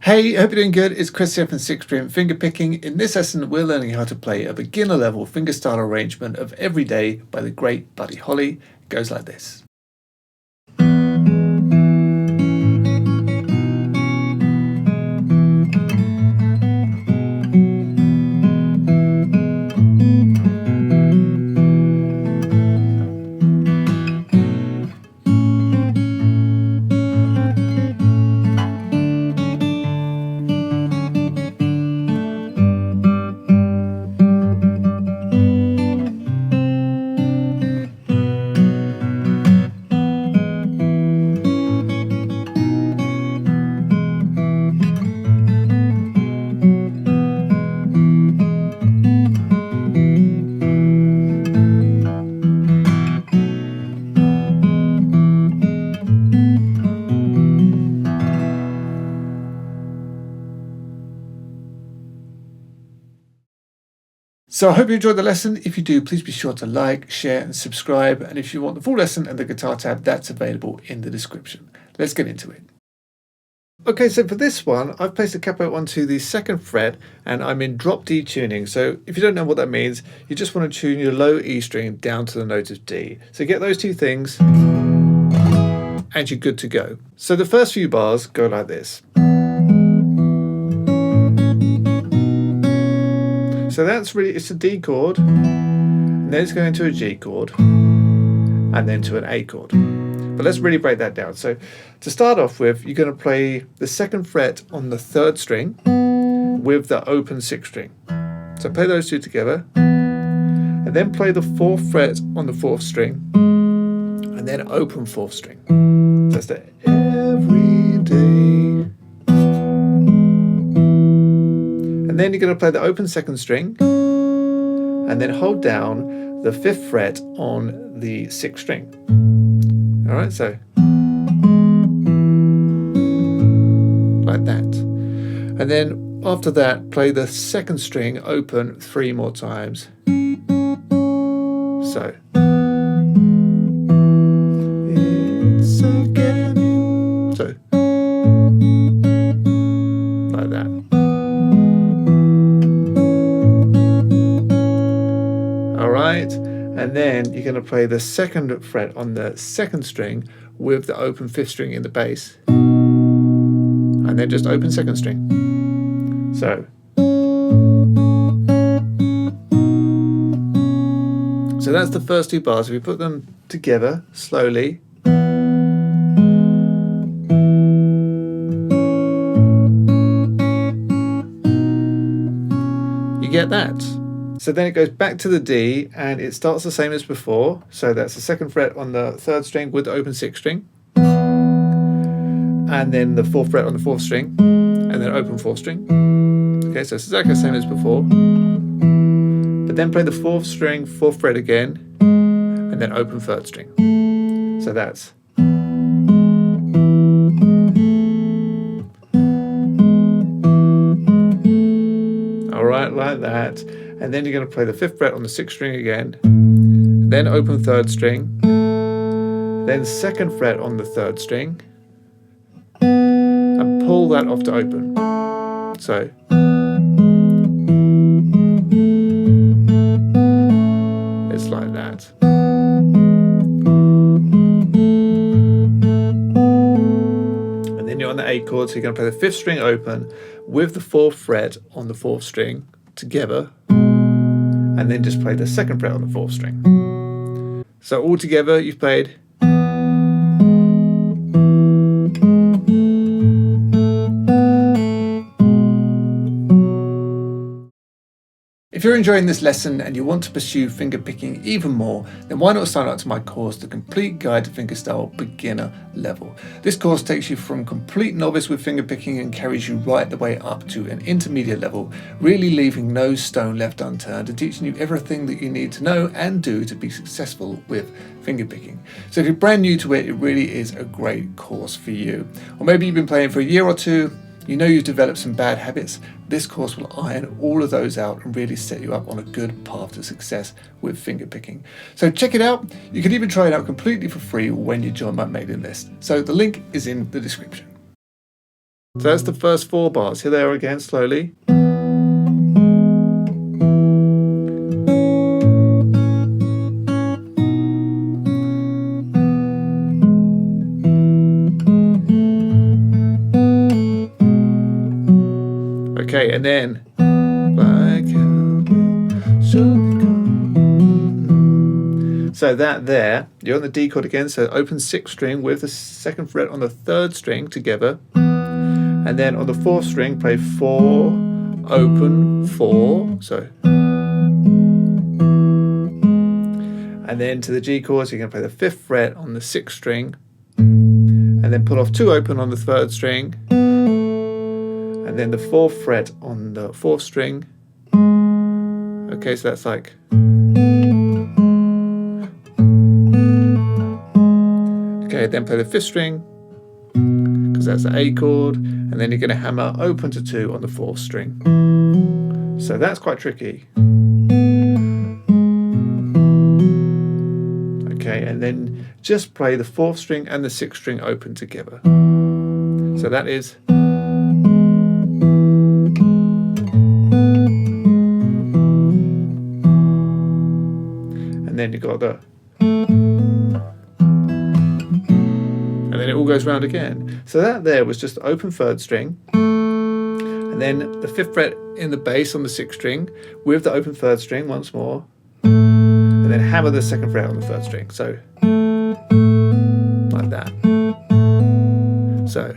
Hey, hope you're doing good. It's Chris here from Fingerpicking. Fingerpicking. In this lesson, we're learning how to play a beginner level fingerstyle arrangement of Every Day by the great Buddy Holly. It goes like this. So I hope you enjoyed the lesson. If you do, please be sure to like, share and subscribe. And if you want the full lesson and the guitar tab, that's available in the description. Let's get into it. Okay, so for this one, I've placed the capo onto the 2nd fret and I'm in drop D tuning. So if you don't know what that means, you just want to tune your low E string down to the note of D. So get those two things and you're good to go. So the first few bars go like this. So that's really, it's a D chord, and then it's going to a G chord, and then to an A chord. But let's really break that down. So to start off with, you're going to play the 2nd fret on the 3rd string with the open 6th string. So play those two together, and then play the 4th fret on the 4th string, and then open 4th string. So that's the every day. And then you're going to play the open 2nd string and then hold down the 5th fret on the 6th string. All right, so like that. And then after that, play the 2nd string open 3 more times. So it's again. So like that. And then you're going to play the 2nd fret on the 2nd string with the open 5th string in the bass, and then just open 2nd string. So that's the first 2 bars. If we put them together slowly. You get that. So then it goes back to the D and it starts the same as before. So that's the 2nd fret on the 3rd string with the open 6th string. And then the 4th fret on the 4th string. And then open 4th string. Okay, so it's exactly the same as before. But then play the 4th string, 4th fret again. And then open 3rd string. So that's. All right, like that. And then you're going to play the 5th fret on the 6th string again, then open 3rd string, then 2nd fret on the 3rd string, and pull that off to open. So it's like that. And then you're on the A chord, so you're going to play the 5th string open with the 4th fret on the 4th string together, and then just play the 2nd fret on the 4th string. So all together you've played. If you're enjoying this lesson and you want to pursue fingerpicking even more, then why not sign up to my course, The Complete Guide to Fingerstyle Beginner Level. This course takes you from complete novice with fingerpicking and carries you right the way up to an intermediate level, really leaving no stone left unturned and teaching you everything that you need to know and do to be successful with fingerpicking. So if you're brand new to it, it really is a great course for you. Or maybe you've been playing for a year or two, you know you've developed some bad habits. This course will iron all of those out and really set you up on a good path to success with fingerpicking. So check it out. You can even try it out completely for free when you join my mailing list. So the link is in the description. So that's the first 4 bars. Here they are again, slowly. Okay, and then so that there, you're on the D chord again, so open 6th string with the 2nd fret on the 3rd string together, and then on the 4th string play 4, open 4, so, and then to the G chord, so you're going to play the 5th fret on the 6th string, and then pull off 2 open on the 3rd string, and then the 4th fret on the 4th string. Okay, so that's like, okay, then play the 5th string, because that's the A chord, and then you're going to hammer open to 2 on the 4th string. So that's quite tricky. Okay, and then just play the 4th string and the 6th string open together. So that is, and then you've got the, and then it all goes round again. So that there was just the open 3rd string, and then the 5th fret in the bass on the 6th string with the open 3rd string once more, and then hammer the 2nd fret on the 3rd string. So like that. So.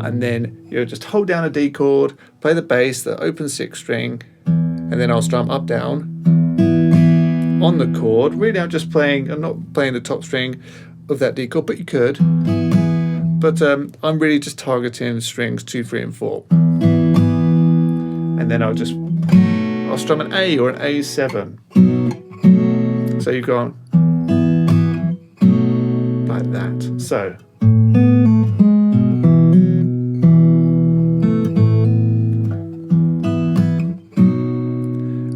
And then you'll just hold down a D chord, play the bass, the open 6th string, and then I'll strum up down on the chord. Really, I'm just playing, I'm not playing the top string of that D chord, but you could. But I'm really just targeting strings 2, 3, and 4. And then I'll strum an A or an A7. So you go on like that. So.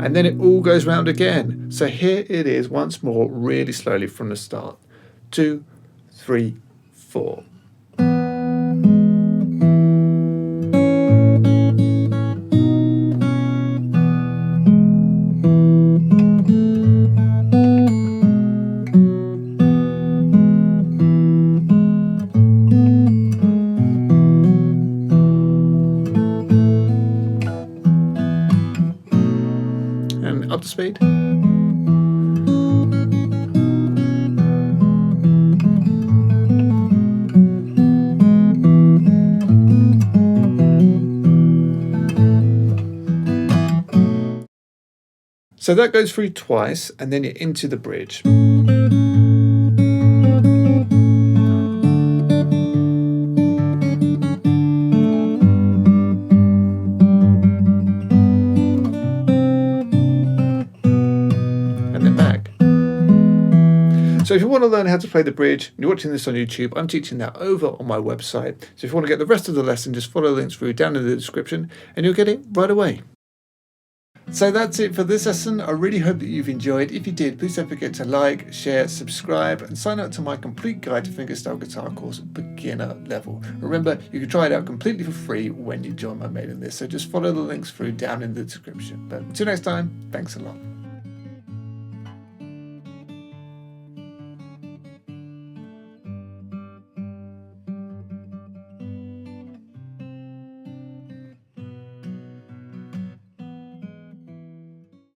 And then it all goes round again. So here it is once more, really slowly from the start. 2, 3, 4. And up to speed. So that goes through twice, and then you're into the bridge. So if you want to learn how to play the bridge, and you're watching this on YouTube, I'm teaching that over on my website. So if you want to get the rest of the lesson, just follow the links through down in the description, and you'll get it right away. So that's it for this lesson. I really hope that you've enjoyed. If you did, please don't forget to like, share, subscribe, and sign up to my complete guide to fingerstyle guitar course, beginner level. Remember, you can try it out completely for free when you join my mailing list. So just follow the links through down in the description. But until next time, thanks a lot.